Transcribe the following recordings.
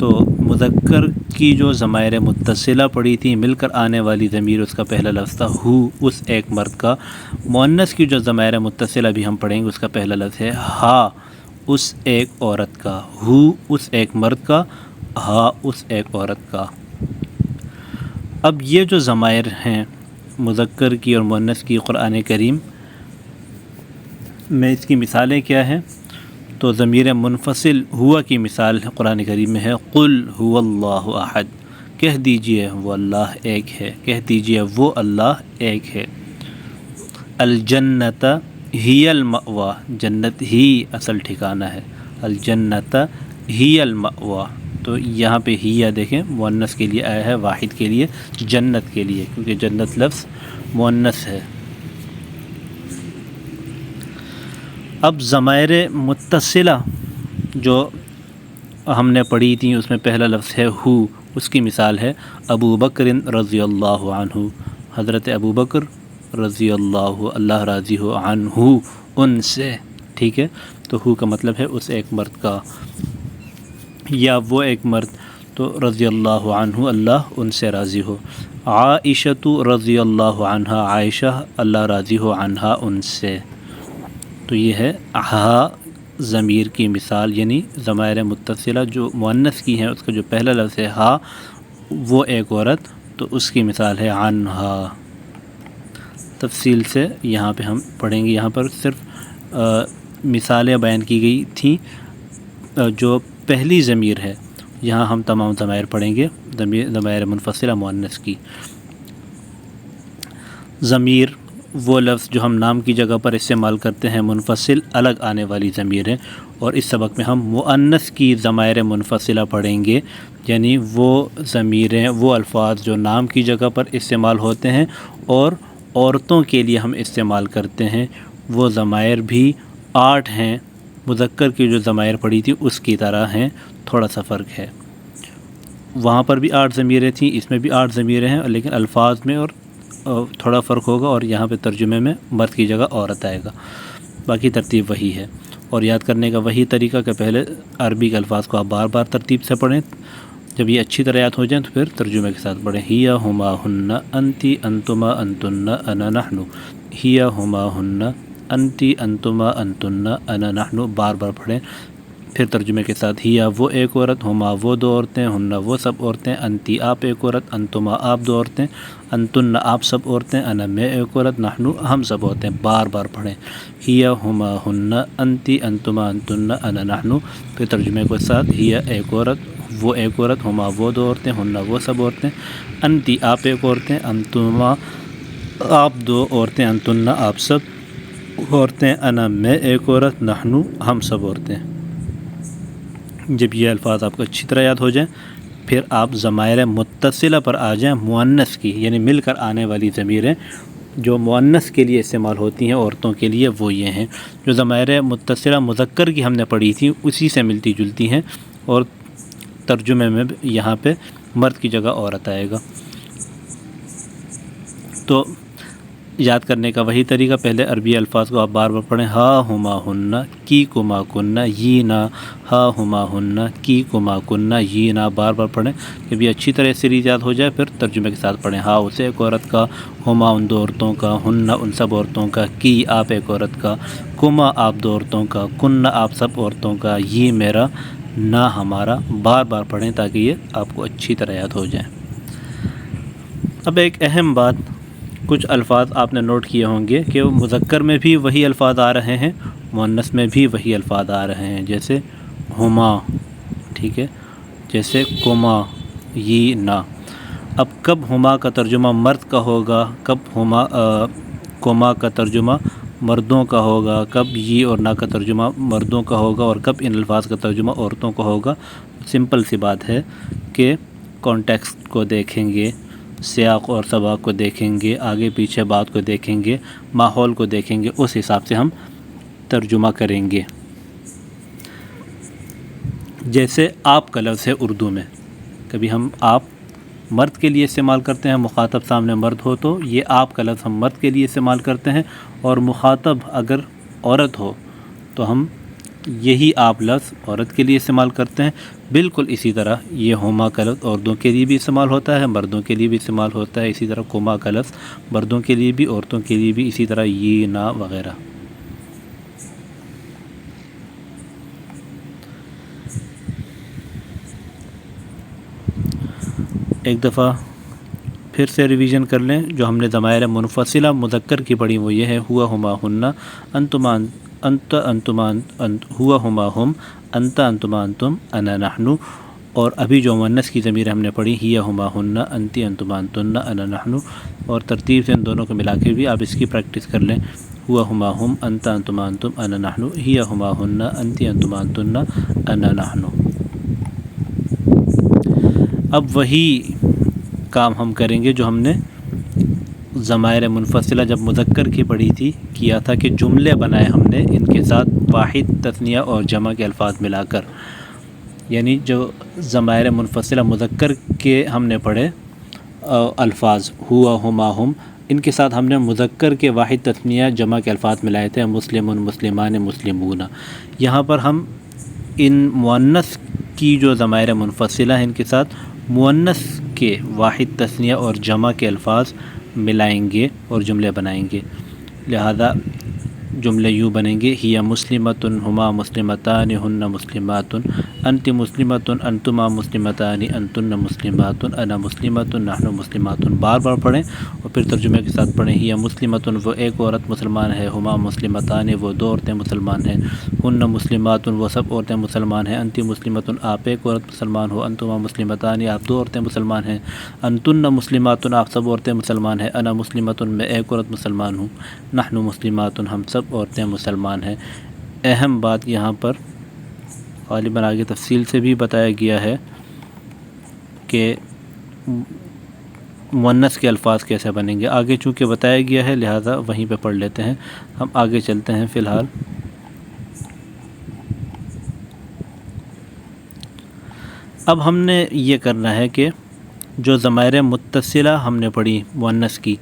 تو مذکر کی جو ضمائر متصلہ پڑی تھی مل کر آنے والی ضمیر اس کا پہلا لفظ تھا ہو، اس ایک مرد کا۔ مؤنث کی جو ضمائر متصلہ بھی ہم پڑھیں گے اس کا پہلا لفظ ہے ہا، اس ایک عورت کا۔ ہو اس ایک مرد کا، ہا اس ایک عورت کا۔ اب یہ جو ضمائر ہیں مذکر کی اور مؤنث کی قرآن کریم میں اس کی مثالیں کیا ہیں؟ تو ضمیر منفصل ہوا کی مثال قرآن کریم میں ہے قل هو اللہ احد، کہہ دیجئے وہ اللہ ایک ہے، کہہ دیجئے وہ اللہ ایک ہے۔ الجنت ہی المأوی، جنت ہی اصل ٹھکانہ ہے، الجنت ہی المأوی۔ تو یہاں پہ ہی دیکھیں مؤنث کے لیے آیا ہے، واحد کے لیے، جنت کے لیے، کیونکہ جنت لفظ مؤنث ہے۔ اب ضمائر متصلہ جو ہم نے پڑھی تھیں اس میں پہلا لفظ ہے ہو، اس کی مثال ہے ابو بکر رضی اللہ عنہ، حضرت ابو بکر رضی اللہ راضی ہو، عنہ ان سے، ٹھیک ہے۔ تو ہو کا مطلب ہے اس ایک مرد کا، یا وہ ایک مرد، تو رضی اللہ عنہ اللہ ان سے راضی ہو۔ عائشۃ رضی اللہ عنہا، عائشہ اللہ راضی ہو، عنہا ان سے۔ تو یہ ہے ہا ضمیر کی مثال، یعنی ضمائر متصلہ جو مؤنث کی ہیں اس کا جو پہلا لفظ ہے ہا، وہ ایک عورت، تو اس کی مثال ہے عنہا۔ تفصیل سے یہاں پہ ہم پڑھیں گے، یہاں پر صرف مثالیں بیان کی گئی تھیں جو پہلی ضمیر ہے، یہاں ہم تمام ضمائر پڑھیں گے، ضمائر منفصلہ مؤنث کی۔ ضمیر وہ لفظ جو ہم نام کی جگہ پر استعمال کرتے ہیں، منفصل الگ آنے والی ضمیر ہے، اور اس سبق میں ہم مؤنث کی ضمائر منفصلہ پڑھیں گے، یعنی وہ ضمیریں، وہ الفاظ جو نام کی جگہ پر استعمال ہوتے ہیں اور عورتوں کے لیے ہم استعمال کرتے ہیں، وہ ضمائر بھی 8 ہیں، مذکر کی جو ضمائر پڑھی تھی اس کی طرح ہیں، تھوڑا سا فرق ہے۔ وہاں پر بھی 8 ضمیریں تھیں، اس میں بھی 8 ضمیریں ہیں، لیکن الفاظ میں اور تھوڑا فرق ہوگا، اور یہاں پہ ترجمے میں مرد کی جگہ عورت آئے گا، باقی ترتیب وہی ہے۔ اور یاد کرنے کا وہی طریقہ کہ پہلے عربی کے الفاظ کو آپ بار بار ترتیب سے پڑھیں، جب یہ اچھی طرح یاد ہو جائیں تو پھر ترجمے کے ساتھ پڑھیں۔ ہیا ہما ہن انتی انتما انتن انا نحن، ہیا ہما ہن انتی انتما انتن انا نحن، بار بار پڑھیں، پھر ترجمے کے ساتھ۔ ہیا وہ ایک عورت، ہما وہ 2 عورتیں، ہن وہ سب عورتیں، انتی آپ ایک عورت، انتما آپ 2 عورتیں، انتن آپ سب عورتیں، انا میں ایک عورت، نحن ہم سب عورتیں، بار بار پڑھیں۔ ہیا ہما ہن انتی انتما انتن انا نحن، پھر ترجمے کے ساتھ۔ ہیا ایک عورت، وہ ایک عورت، ہما وہ 2 عورتیں، ہن وہ سب عورتیں، انتی آپ ایک عورتیں، انتما آپ 2 عورتیں، انتن آپ سب عورتیں، انا میں ایک عورت، نحن ہم سب عورتیں۔ جب یہ الفاظ آپ کو اچھی طرح یاد ہو جائیں پھر آپ ضمائر متصلہ پر آ جائیں، مؤنث کی، یعنی مل کر آنے والی ضمیریں جو مؤنث کے لیے استعمال ہوتی ہیں عورتوں کے لیے، وہ یہ ہیں۔ جو ضمائر متصلہ مذکر کی ہم نے پڑھی تھی اسی سے ملتی جلتی ہیں، اور ترجمے میں یہاں پہ مرد کی جگہ عورت آئے گا۔ تو یاد کرنے کا وہی طریقہ، پہلے عربی الفاظ کو آپ بار بار پڑھیں۔ ہا ہما ہن کی کما کننا یینا، ہا ہما ہن کی کما کننا یینا، بار بار پڑھیں۔ جب یہ اچھی طرح سیریز یاد ہو جائے پھر ترجمے کے ساتھ پڑھیں۔ ہا اسے ایک عورت کا، ہما ان 2 عورتوں کا، ہن ان سب عورتوں کا، کی آپ ایک عورت کا، کما آپ 2 عورتوں کا، کننا آپ سب عورتوں کا، یہ میرا نہ ہمارا، بار بار پڑھیں تاکہ یہ آپ کو اچھی طرح یاد ہو جائیں۔ اب ایک اہم بات، کچھ الفاظ آپ نے نوٹ کیے ہوں گے کہ مذکر میں بھی وہی الفاظ آ رہے ہیں، مؤنث میں بھی وہی الفاظ آ رہے ہیں، جیسے ہما، ٹھیک ہے، جیسے کما، یہ نا۔ اب کب ہما کا ترجمہ مرد کا ہوگا، کب کما کا ترجمہ مردوں کا ہوگا، کب یہ اور نا کا ترجمہ مردوں کا ہوگا، اور کب ان الفاظ کا ترجمہ عورتوں کا ہوگا، سمپل سی بات ہے کہ کانٹیکسٹ کو دیکھیں گے، سیاق اور سباق کو دیکھیں گے، آگے پیچھے بات کو دیکھیں گے، ماحول کو دیکھیں گے، اس حساب سے ہم ترجمہ کریں گے۔ جیسے آپ کا لفظ ہے اردو میں، کبھی ہم آپ مرد کے لیے استعمال کرتے ہیں، مخاطب سامنے مرد ہو تو یہ آپ کا لفظ ہم مرد کے لیے استعمال کرتے ہیں، اور مخاطب اگر عورت ہو تو ہم یہی آپ لفظ عورت کے لیے استعمال کرتے ہیں۔ بالکل اسی طرح یہ ہما کا لفظ عورتوں کے لیے بھی استعمال ہوتا ہے، مردوں کے لیے بھی استعمال ہوتا ہے، اسی طرح کما کا لفظ مردوں کے لیے بھی عورتوں کے لیے بھی، اسی طرح یہ نا وغیرہ۔ ایک دفعہ پھر سے ریویژن کر لیں، جو ہم نے ضمائر منفصلہ مذکر کی پڑھی وہ یہ ہے ہوا ہما ہن، انتما انت انتما ہوا ہما ہم، انت انتما انتم، انا نحن، اور ابھی جو مؤنث کی ضمیر ہم نے پڑھی ہیا ہما ہن، انتی انتما انتن، انا نحن، اور ترتیب سے ان دونوں کو ملا کے بھی آپ اس کی پریکٹس کر لیں، ہوا ہما ہم، انت انتما انتم، انا نحن، ہیا ہما ہن، انتی انتما انتن، انا نحن۔ اب وہی کام ہم کریں گے جو ہم نے ضمائر منفصلہ جب مذکر کی پڑھی تھی کیا تھا، کہ جملے بنائے ہم نے ان کے ساتھ واحد، تثنیہ اور جمع کے الفاظ ملا کر، یعنی جو ضمائر منفصلہ مذکر کے ہم نے پڑھے الفاظ ہوا ہما ہم، ان کے ساتھ ہم نے مذکر کے واحد، تثنیہ، جمع کے الفاظ ملائے تھے، مسلم، مسلمان، مسلمون۔ یہاں پر ہم ان مؤنث کی جو ضمائر منفصلہ ہیں ان کے ساتھ مؤنث کے واحد، تثنیہ اور جمع کے الفاظ ملائیں گے اور جملے بنائیں گے، لہذا جملے یوں بنیں گے ہی مسلمۃ، ہما مسلمتان، ہن مسلمات، انت مسلمۃ، انتما مسلمتان، انتن مسلمات، انا مسلمۃ، نحن مسلمات۔ بار بار پڑھیں اور پھر ترجمے کے ساتھ پڑھیں، ہی مسلمۃ، وہ ایک عورت مسلمان ہے، ہما مسلمتان، وہ دو عورتیں مسلمان ہیں، ہن مسلمات، وہ سب عورتیں مسلمان ہیں، انتی مسلمۃ، آپ ایک عورت مسلمان ہو، انتما مسلمتان، آپ دو عورتیں مسلمان ہیں، انتن مسلمات، آپ سب عورتیں مسلمان ہیں، انا مسلمۃ، میں ایک عورت مسلمان ہوں، نحن مسلمات، ہم سب عورتیں مسلمان ہیں۔ اہم بات یہاں پر غالباً آگے تفصیل سے بھی بتایا گیا ہے کہ مؤنث کے الفاظ کیسے بنیں گے، آگے چونکہ بتایا گیا ہے لہذا وہیں پہ پڑھ لیتے ہیں، ہم آگے چلتے ہیں فی الحال۔ اب ہم نے یہ کرنا ہے کہ جو ضمائر متصلہ ہم نے پڑھی مؤنث کی،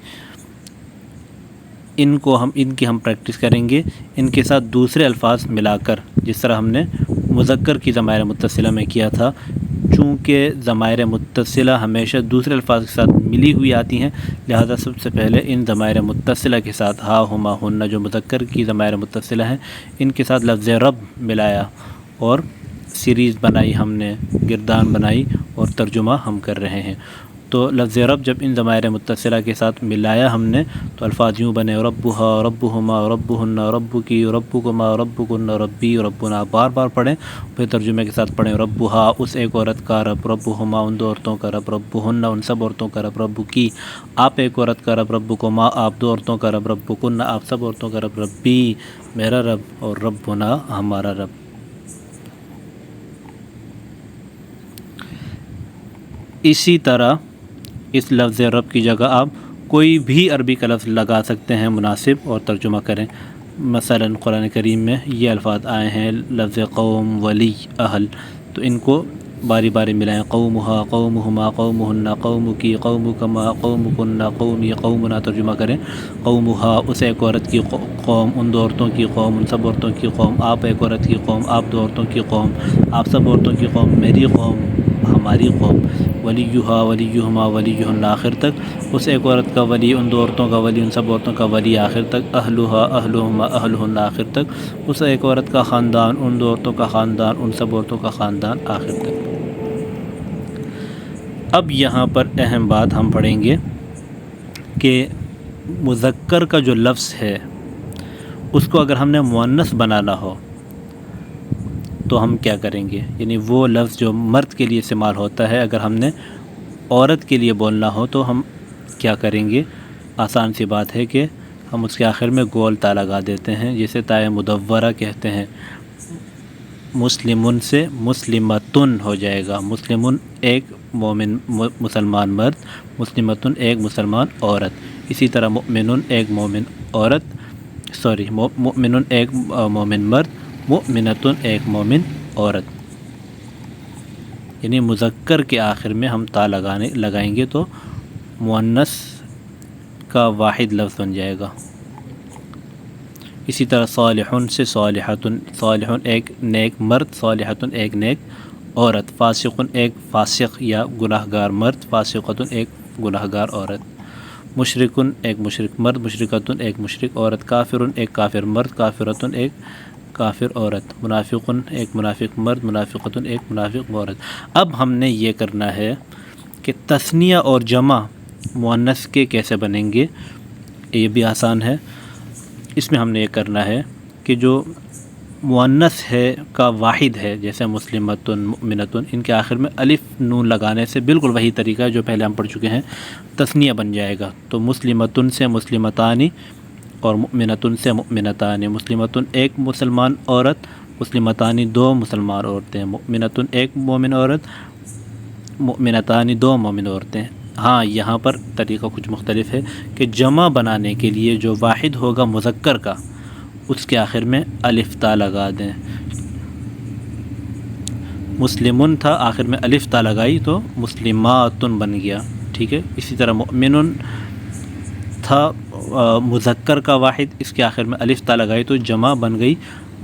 ان کی ہم پریکٹس کریں گے، ان کے ساتھ دوسرے الفاظ ملا کر، جس طرح ہم نے مذکر کی ضمائر متصلہ میں کیا تھا۔ چونکہ ضمائر متصلہ ہمیشہ دوسرے الفاظ کے ساتھ ملی ہوئی آتی ہیں، لہذا سب سے پہلے ان ضمائر متصلہ کے ساتھ ہا ہما ہن جو مذکر کی ضمائر متصلہ ہیں، ان کے ساتھ لفظ رب ملایا اور سیریز بنائی، ہم نے گردان بنائی اور ترجمہ ہم کر رہے ہیں۔ تو لفظ رب جب ان ضمائر متصلہ کے ساتھ ملایا ہم نے تو الفاظ یوں بنے، ربھا، ربہما، ربہن، ربکی، ربکما، ربکن، ربی، ربنا۔ بار بار پڑھیں پھر ترجمے کے ساتھ پڑھیں، ربھا، اس ایک عورت کا رب، ربہما، ان دو عورتوں کا رب، ربہن، ان سب عورتوں کا رب، ربکی، آپ ایک عورت کا رب، ربکما، آپ دو عورتوں کا رب، ربکن، آپ سب عورتوں کا رب، ربی، میرا رب، اور ربنا، ہمارا رب۔ اسی طرح اس لفظ رب کی جگہ آپ کوئی بھی عربی کا لفظ لگا سکتے ہیں مناسب اور ترجمہ کریں۔ مثلا قرآن کریم میں یہ الفاظ آئے ہیں لفظ قوم، ولی، اہل، تو ان کو باری باری ملائیں، قومہا، قومہما، قومہن، قومکی، قومکما، قومکن، قومی، قومنا، ترجمہ کریں، قومہا، اس ایک عورت کی قوم، ان دو عورتوں کی قوم، ان سب عورتوں کی قوم، آپ ایک عورت کی قوم، آپ دو عورتوں کی قوم، آپ سب عورتوں کی قوم، میری قوم، ہماری قوم، ولیہا، ولیہما، ولیہن، آخر تک، اس ایک عورت کا ولی، ان دو عورتوں کا ولی، ان سب عورتوں کا ولی، آخر تک، اہلہا، اہلہما، اہلہن، آخر تک، اس ایک عورت کا خاندان، ان دو عورتوں کا خاندان، ان سب عورتوں کا خاندان، آخر تک۔ اب یہاں پر اہم بات ہم پڑھیں گے کہ مذکر کا جو لفظ ہے اس کو اگر ہم نے مؤنث بنانا ہو تو ہم کیا کریں گے، یعنی وہ لفظ جو مرد کے لیے استعمال ہوتا ہے اگر ہم نے عورت کے لیے بولنا ہو تو ہم کیا کریں گے۔ آسان سی بات ہے کہ ہم اس کے آخر میں گول تا لگا دیتے ہیں، جسے تائے مدورہ کہتے ہیں۔ مسلمن سے مسلمتن ہو جائے گا، مسلمن ایک مومن مسلمان مرد، مسلمتن ایک مسلمان عورت، اسی طرح مؤمنن ایک مومن عورت، مؤمنن ایک مومن مرد، مؤمنتن ایک مومن عورت، یعنی مذکر کے آخر میں ہم تا لگائیں گے تو مؤنث کا واحد لفظ بن جائے گا۔ اسی طرح صالحن سے صالحتن، صالحن ایک نیک مرد، صالحتن ایک نیک عورت، فاسقن ایک فاسق یا گناہ گار مرد، فاسقتن ایک گناہ گار عورت، مشرکن ایک مشرک مرد، مشرکتن ایک مشرک عورت، کافرن ایک کافر مرد، کافرتن ایک کافر عورت، منافقن ایک منافق مرد، منافقتن ایک منافق عورت۔ اب ہم نے یہ کرنا ہے کہ تثنیہ اور جمع مؤنث کے کیسے بنیں گے، یہ بھی آسان ہے۔ اس میں ہم نے یہ کرنا ہے کہ جو مؤنث ہے کا واحد ہے، جیسے مسلمتن، مؤمنتن، ان کے آخر میں الف نون لگانے سے بالکل وہی طریقہ ہے جو پہلے ہم پڑھ چکے ہیں، تثنیہ بن جائے گا۔ تو مسلمتن سے مسلمتانی اور مؤمنتن سے مؤمنتانی، مسلمتن ایک مسلمان عورت، مسلمتانی دو مسلمان عورتیں، مؤمنتن ایک مومن عورت، مؤمنتانی دو مومن عورتیں۔ ہاں یہاں پر طریقہ کچھ مختلف ہے کہ جمع بنانے کے لیے جو واحد ہوگا مذکر کا، اس کے آخر میں الف تا لگا دیں۔ مسلمن تھا، آخر میں الف تا لگائی تو مسلماتن بن گیا، ٹھیک ہے۔ اسی طرح مؤمنن تھا مذکر کا واحد، اس کے آخر میں الف تا لگائی تو جمع بن گئی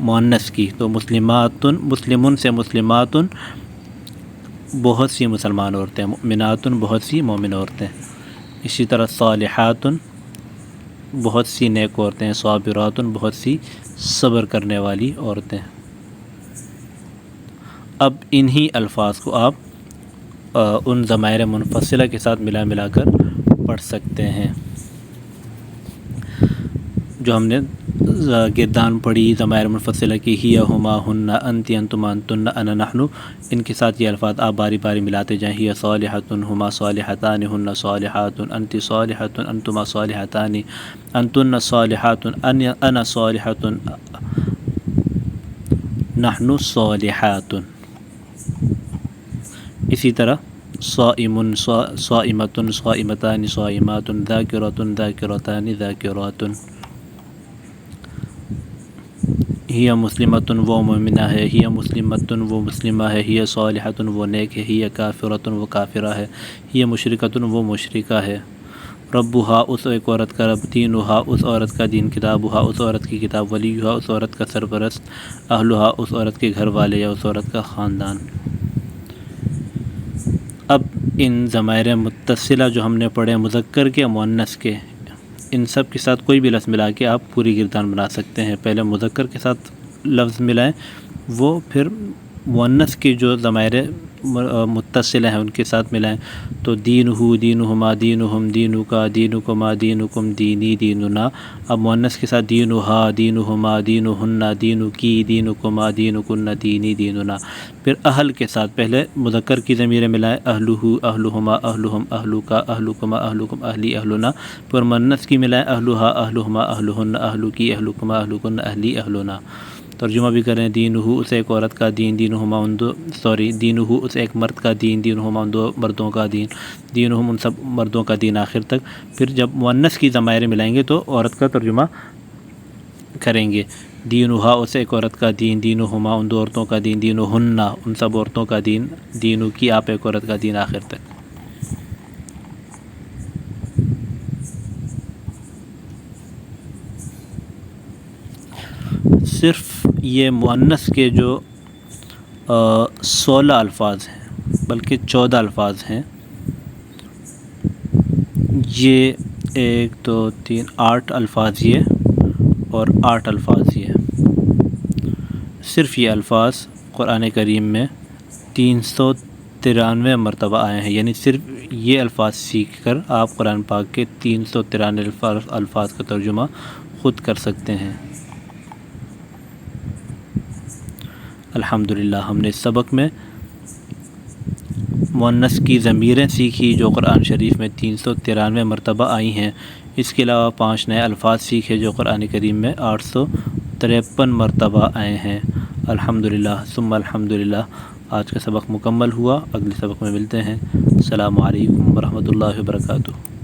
مؤنث کی، تو مسلماتن، مسلمن سے مسلماتن بہت سی مسلمان عورتیں، مؤمناتن بہت سی مومن عورتیں۔ اسی طرح صالحاتن بہت سی نیک عورتیں، صابراتن بہت سی صبر کرنے والی عورتیں۔ اب انہی الفاظ کو آپ ان ضمائر منفصلہ کے ساتھ ملا کر پڑھ سکتے ہیں جو ہم نے گردان پڑھی ضمائر منفصلہ کی، ہی ہما ہن انتی انتما انتن انا نحن، ان کے ساتھ یہ الفاظ آپ باری باری ملاتے جائیں، ہی صالحۃ، ہما صالحتان، ہن صالحات، انتی صالحۃ، انتما صالحتان، انتن صالحات، انا صالحۃ، نحن صالحات۔ اسی طرح صائم، صائمۃ، صائمتان، صائمات، ذاکرۃ، ذاکرتان، ذاکرات۔ ہی مسلمۃ، وہ مومنہ ہے، ہی مسلمۃ، وہ مسلمہ ہے، ہی صالحۃ، وہ نیک ہے، ہی کافرۃ، وہ کافرہ ہے، ہی مشرکۃ، وہ مشرکہ ہے۔ ربھا، اس ایک عورت کا رب، دینھا، اس عورت کا دین، کتابھا، اس عورت کی کتاب، ولیھا، اس عورت کا سرپرست، اہلھا، اس عورت کے گھر والے یا اس عورت کا خاندان۔ اب ان ضمائر متصلہ جو ہم نے پڑھے مذکر کے، مؤنث کے، ان سب کے ساتھ کوئی بھی لفظ ملا کے آپ پوری گردان بنا سکتے ہیں۔ پہلے مذکر کے ساتھ لفظ ملائیں، وہ پھر مؤنث کی جو ضمائر متصلہ ہیں ان کے ساتھ ملائیں، تو دینہ، دینہما، دینہم، دینکا، دینکما، دینکم، دینی، دیننا۔ اب مؤنث کے ساتھ دینہا، دینہما، دینہن، دینکی، دینکما، دینکن، دینی، دیننا۔ پھر اہل کے ساتھ پہلے مذکر کی ضمیریں ملائیں، اہلہ، اہلہما، اہلہم، اہلکا، اہلکما، اہلکم، اہلی، اہلنا۔ پھر مؤنث کی ملائیں، اہلہا، اہلہما، اہلہن، اہلکی، اہلکما، اہلکن، اہلی، اہلنا۔ ترجمہ بھی کریں، دینہ، اس ایک عورت کا دین، دینہما، دینہ، اس ایک مرد کا دین، دینہما، ان دو مردوں کا دین، دینہم، ان سب مردوں کا دین، آخر تک۔ پھر جب مؤنث کی ضمائر ملائیں گے تو عورت کا ترجمہ کریں گے، دینھا، اس ایک عورت کا دین، دینہما، ان دو عورتوں کا دین، دینہن، ان سب عورتوں کا دین، دینکی، آپ ایک عورت کا دین، آخر تک۔ صرف یہ مؤنث کے جو 16 الفاظ ہیں، بلکہ 14 الفاظ ہیں، یہ 1 2 3 8 الفاظ یہ اور 8 الفاظ یہ، صرف یہ الفاظ قرآن کریم میں 393 مرتبہ آئے ہیں، یعنی صرف یہ الفاظ سیکھ کر آپ قرآن پاک کے 393 الفاظ کا ترجمہ خود کر سکتے ہیں۔ الحمدللہ ہم نے اس سبق میں مؤنث کی ضمیریں سیکھی جو قرآن شریف میں 393 مرتبہ آئی ہیں، اس کے علاوہ 5 نئے الفاظ سیکھے جو قرآن کریم میں 853 مرتبہ آئے ہیں۔ الحمدللہ ثم الحمدللہ۔ آج کا سبق مکمل ہوا، اگلے سبق میں ملتے ہیں۔ السلام علیکم ورحمۃ اللہ وبرکاتہ۔